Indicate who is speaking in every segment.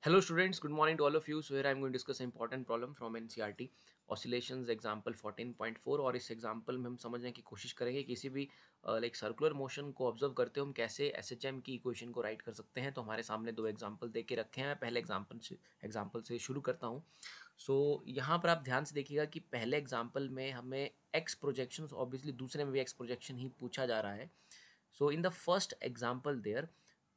Speaker 1: Hello students, good morning to all of you. So here I am going to discuss an important problem from NCERT oscillations example 14.4 और इस example में हम समझने की कोशिश करेंगे किसी भी लाइक सर्कुलर मोशन को ऑब्जर्व करते हुए हम कैसे एसएचएम की इक्वेशन को राइट कर सकते हैं। तो हमारे सामने दो एग्जाम्पल दे के रखे हैं। पहले एग्जाम्पल से शुरू करता हूँ। सो यहाँ पर आप ध्यान से देखिएगा कि पहले एग्जाम्पल में हमें एक्स प्रोजेक्शन, ऑब्वियसली दूसरे में भी एक्स प्रोजेक्शन ही पूछा जा रहा है। So in the first example their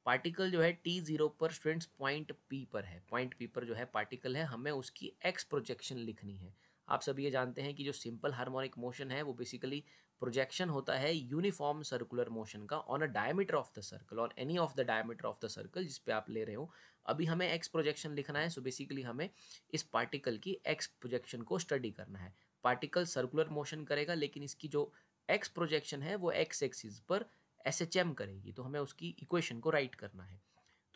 Speaker 1: particle जो है t0 पर स्टूडेंट्स पॉइंट p पर है। पॉइंट p पर जो है पार्टिकल है, हमें उसकी x प्रोजेक्शन लिखनी है। आप सब ये जानते हैं कि जो सिंपल हार्मोनिक मोशन है वो बेसिकली प्रोजेक्शन होता है यूनिफॉर्म सर्कुलर मोशन का on a diameter of the circle, on any of the diameter of the circle जिस पे आप ले रहे हो। अभी हमें x प्रोजेक्शन लिखना है। सो बेसिकली हमें इस पार्टिकल की x प्रोजेक्शन को स्टडी करना है। पार्टिकल सर्कुलर मोशन करेगा लेकिन इसकी जो x प्रोजेक्शन है वो x एक्सिस पर एसएचएम करेगी, तो हमें उसकी इक्वेशन को राइट करना है।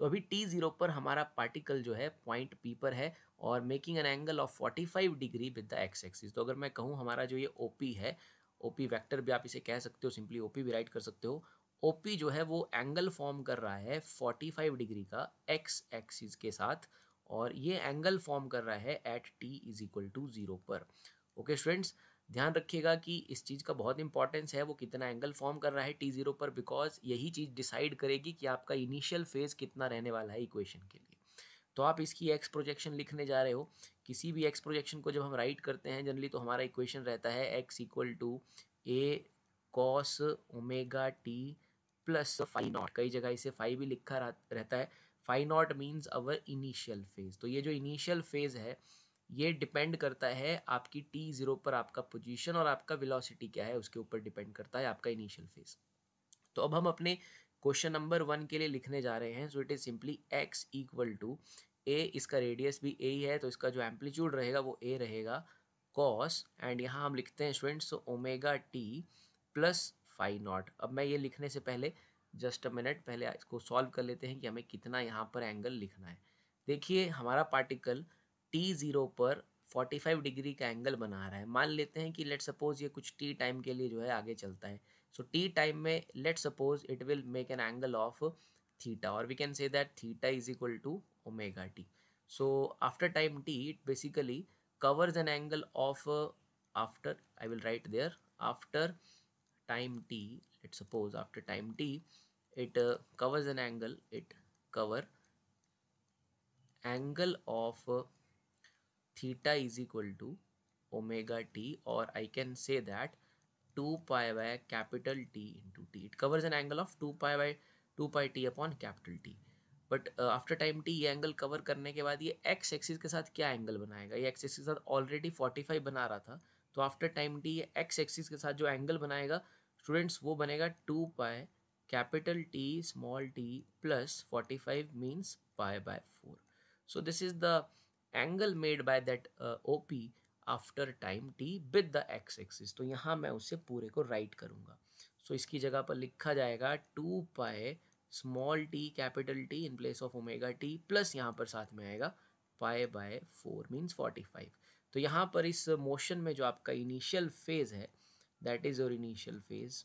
Speaker 1: तो अभी t0 पर हमारा पार्टिकल जो है पॉइंट p पर है और making an angle of 45 degree with the x axis. तो अगर मैं कहूँ हमारा जो ये OP है, OP वेक्टर भी आप इसे कह सकते हो, सिंपली OP भी राइट कर सकते हो। OP जो है वो एंगल फॉर्म कर रहा है 45 डिग्री का एक्स एक्सिस के साथ और ये एंगल फॉर्म कर रहा है at t is equal to 0 पर। ओके स्टूडेंट्स, ध्यान रखिएगा कि इस चीज़ का बहुत इंपॉर्टेंस है वो कितना एंगल फॉर्म कर रहा है t0 पर, बिकॉज यही चीज़ डिसाइड करेगी कि आपका इनिशियल फेज कितना रहने वाला है इक्वेशन के लिए। तो आप इसकी एक्स प्रोजेक्शन लिखने जा रहे हो। किसी भी एक्स प्रोजेक्शन को जब हम राइट करते हैं जनरली तो हमारा इक्वेशन रहता है x equal to a cos omega t plus phi naught. कई जगह इसे फाई भी लिखा रहता है। Phi naught means our initial phase. तो ये जो इनिशियल फेज है ये डिपेंड करता है आपकी t0 पर आपका पोजीशन और आपका वेलोसिटी क्या है उसके ऊपर डिपेंड करता है आपका इनिशियल फेज। तो अब हम अपने क्वेश्चन नंबर 1 के लिए लिखने जा रहे हैं। So it is simply x equal to a, इसका रेडियस भी a ही है तो इसका जो एम्पलीट्यूड रहेगा वो a रहेगा, कॉस एंड यहाँ हम लिखते हैं students omega t plus phi naught. अब मैं ये लिखने से पहले जस्ट अ मिनट पहले इसको सॉल्व कर लेते हैं कि हमें कितना यहाँ पर एंगल लिखना है। देखिए हमारा पार्टिकल t0 पर 45 डिग्री का एंगल बना रहा है। मान लेते हैं कि लेट सपोज ये कुछ t टाइम के लिए जो है आगे चलता है। सो t टाइम में let suppose it will make an angle of theta और we can say that theta is equal to omega t. So after time t it basically covers an angle of after I will write there after time t, let's suppose after time t it covers an angle, it cover angle of theta is equal to omega t, or I can say that 2 pi by capital T into t. It covers an angle of 2 pi by 2 pi t upon capital T. But after time t ये angle cover करने के बाद ये x axis के साथ क्या angle बनाएगा? ये x एक्सिस के साथ ऑलरेडी 45 बना रहा था, तो आफ्टर टाइम t ये x एक्सिस के साथ जो एंगल बनाएगा स्टूडेंट्स वो बनेगा 2 pi capital T small t plus 45 means pi by 4। So this is the angle made by that OP after time t with the x axis. तो यहाँ मैं उसे पूरे को राइट करूँगा। सो इसकी जगह पर लिखा जाएगा 2 pi small t capital T in place of omega t plus यहाँ पर साथ में आएगा पाई बाय 4 मीन्स 45। तो यहाँ पर इस मोशन में जो आपका इनिशियल फेज है that is your initial phase,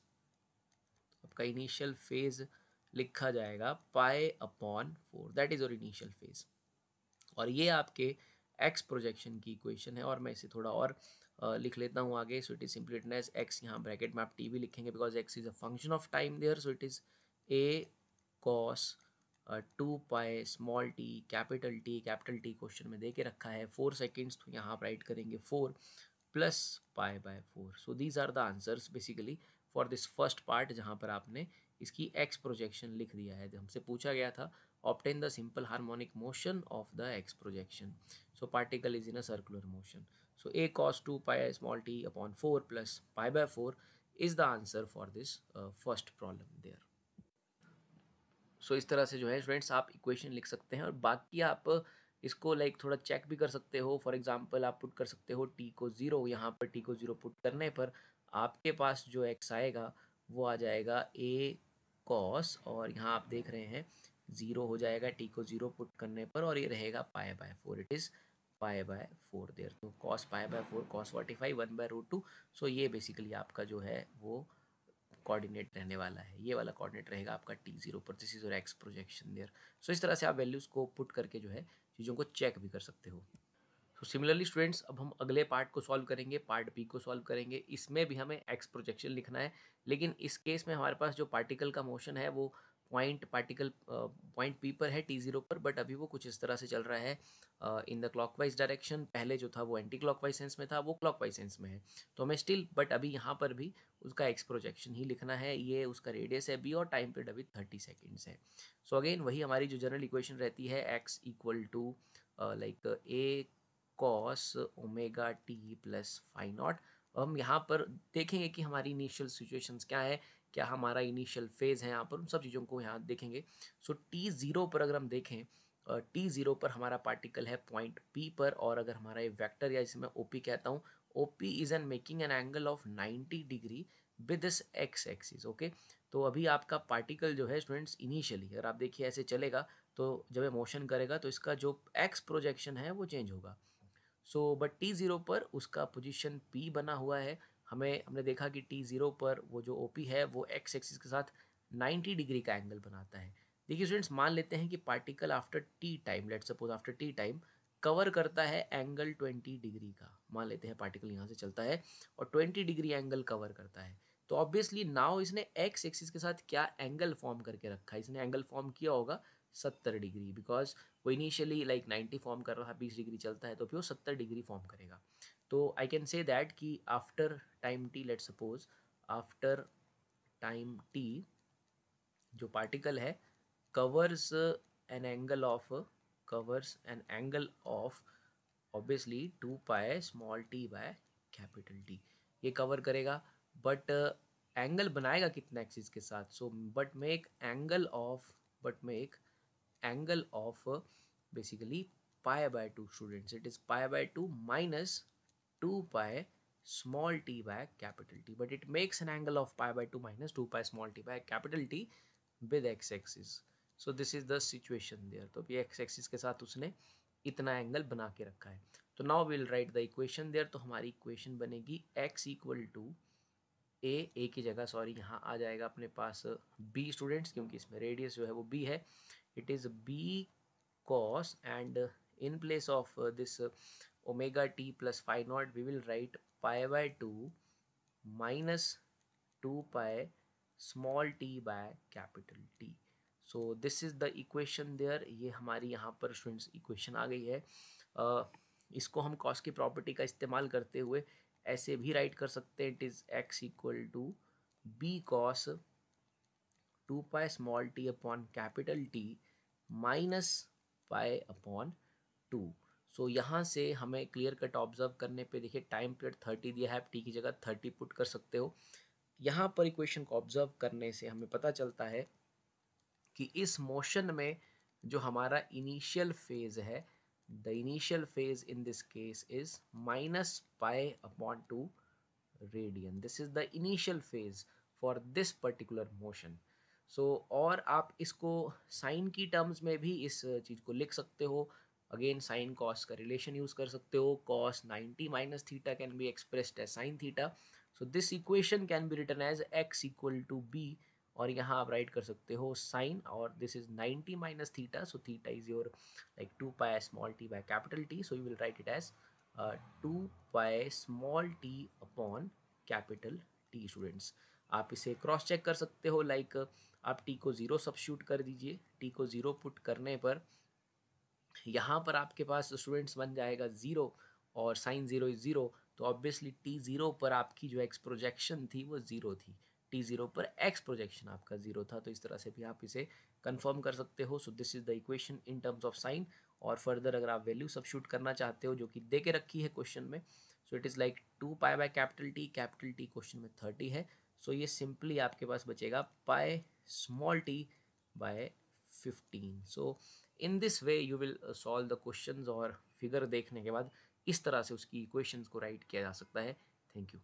Speaker 1: आपका इनिशियल फेज लिखा जाएगा pi upon 4, that is your initial phase. और ये आपके एक्स प्रोजेक्शन की इक्वेशन है और मैं इसे थोड़ा और लिख लेता हूँ आगे। So it is simply written as x, यहाँ ब्रैकेट में आप टी भी लिखेंगे because x is a function of time there. So it is a cos 2 pi small t capital T question में दे के रखा है 4 सेकेंड्स, तो यहाँ आप राइट करेंगे 4 plus pi by 4। So these are the answers basically for this first part जहाँ पर आपने इसकी एक्स प्रोजेक्शन लिख दिया है। हमसे पूछा गया था obtain the simple harmonic motion of the x projection. So particle is in a circular motion. So a cos 2 pi small t upon 4 plus pi by 4 is the answer for this first problem there. So इस तरह से जो है students आप equation लिख सकते हैं और बाकी आप इसको लाइक थोड़ा चेक भी कर सकते हो। फॉर एग्जांपल आप पुट कर सकते हो t को 0, यहाँ पर t को 0 पुट करने पर आपके पास जो x आएगा वो आ जाएगा a cos, और यहाँ आप देख रहे हैं 0 हो जाएगा t को 0 पुट करने पर और ये रहेगा pi by 4, it is pi by 4 there. तो cos pi by 4 cos 45 1/√2। So ये बेसिकली आपका जो है वो कोऑर्डिनेट रहने वाला है, ये वाला कोऑर्डिनेट रहेगा आपका t0 पर। This is your x projection there. So इस तरह से आप वैल्यूज़ को पुट करके जो है चीज़ों को चेक भी कर सकते हो। तो सिमिलरली स्टूडेंट्स, अब हम अगले पार्ट को सॉल्व करेंगे, पार्ट बी को सॉल्व करेंगे। इसमें भी हमें एक्स प्रोजेक्शन लिखना है, लेकिन इस केस में हमारे पास जो पार्टिकल का मोशन है वो पॉइंट पी पर है t0 पर, बट अभी वो कुछ इस तरह से चल रहा है इन द क्लॉकवाइज डायरेक्शन। पहले जो था वो एंटी क्लॉकवाइज सेंस में था, वो क्लॉकवाइज सेंस में है। तो हमें स्टिल बट अभी यहाँ पर भी उसका एक्स प्रोजेक्शन ही लिखना है। ये उसका रेडियस है बी और टाइम पीरियड अभी 30 सेकेंड्स है। सो अगेन वही हमारी जो जनरल इक्वेशन रहती है, x equal to like a cos omega t plus phi naught. हम यहाँ पर देखेंगे कि हमारी इनिशियल सिचुएशंस क्या है, क्या हमारा इनिशियल फेज है, यहाँ पर उन सब चीज़ों को यहाँ देखेंगे। सो t0 पर अगर हम देखें, t0 पर हमारा पार्टिकल है पॉइंट p पर, और अगर हमारा ये वेक्टर या जिसे मैं OP कहता हूँ, OP is an making an angle of 90 degree with this x axis. Okay, तो अभी आपका पार्टिकल जो है स्टूडेंट्स इनिशियली अगर आप देखिए ऐसे चलेगा, तो जब ये मोशन करेगा तो इसका जो x प्रोजेक्शन है वो चेंज होगा। सो बट t0 पर उसका पोजीशन p बना हुआ है। हमने देखा कि t0 पर वो जो OP है वो x एक्सिस के साथ 90 डिग्री का एंगल बनाता है। देखिए स्टूडेंट्स, मान लेते हैं कि particle after t time, let's suppose after t time cover करता है एंगल 20 डिग्री का। मान लेते हैं पार्टिकल यहाँ से चलता है और 20 डिग्री एंगल कवर करता है, तो ऑब्वियसली नाउ इसने x एक्सिस के साथ क्या एंगल फॉर्म करके रखा है, इसने एंगल फॉर्म किया होगा 70 डिग्री, बिकॉज वो इनिशियली लाइक 90 फॉर्म कर रहा है, 20 डिग्री चलता है तो फिर वो 70 डिग्री फॉर्म करेगा। तो आई कैन से दैट कि after time t, let suppose after time t जो पार्टिकल है covers an angle of obviously 2 pi small t by capital T, ये कवर करेगा। बट एंगल बनाएगा कितना एक्सिस के साथ, so but make angle of basically pi by 2 students, it is pi by 2 minus 2 pi small t by capital T, but it makes an angle of pi by 2 minus 2 pi small t by capital T with x axis. So this is the situation there. तो भी x axis के साथ उसने इतना angle बना के रखा है। तो now will write the equation there. तो हमारी इक्वेशन बनेगी x इक्वल टू ए की जगह सॉरी यहाँ आ जाएगा अपने पास b स्टूडेंट्स, क्योंकि इसमें रेडियस जो है वो b है। It is b cos, and in place of this omega t plus phi naught we will write pi by 2 minus 2 pi small t by capital T. So this is the equation there. ये हमारी यहाँ पर students equation आ गई है। इसको हम cos की property का इस्तेमाल करते हुए ऐसे भी राइट कर सकते हैं, it is x equal to b cos 2 pi small t upon capital T minus pi upon 2। So यहाँ से हमें क्लियर कट ऑब्जर्व करने पे देखिए टाइम पीरियड 30 दिया है, आप टी की जगह 30 पुट कर सकते हो। यहाँ पर इक्वेशन को ऑब्जर्व करने से हमें पता चलता है कि इस मोशन में जो हमारा इनिशियल फेज है, the initial phase in this case is minus pi upon 2 radian. This is the initial phase for this particular motion. So और आप इसको साइन की टर्म्स में भी इस चीज़ को लिख सकते हो। अगेन साइन कॉस का रिलेशन यूज़ कर सकते हो। Cos 90 minus theta can be expressed as sine theta. So this equation can be written as x equal to b, और यहाँ आप राइट कर सकते हो साइन, और this is 90 minus theta, so theta is your like 2 pi small t by capital T, so you will write it as 2 pi small T upon capital T. Students, आप इसे cross check कर सकते हो, like आप T को 0 substitute कर दीजिए। T को 0 पुट करने पर यहाँ पर आपके पास स्टूडेंट्स बन जाएगा 0, और साइन 0 इज 0, तो ऑब्वियसली t0 पर आपकी जो एक्स प्रोजेक्शन थी वो 0 थी। t0 पर एक्स प्रोजेक्शन आपका 0 था, तो इस तरह से भी आप इसे कंफर्म कर सकते हो। So this is the equation in terms of sine. और फर्दर अगर आप वैल्यू सब्स्टिट्यूट करना चाहते हो जो कि दे के रखी है क्वेश्चन में, so it is like 2 pi by capital T question में 30 है, सो ये सिंपली आपके पास बचेगा pi small t by 15। So in this way you will solve the questions, और फिगर देखने के बाद इस तरह से उसकी इक्वेशंस को राइट किया जा सकता है। Thank you.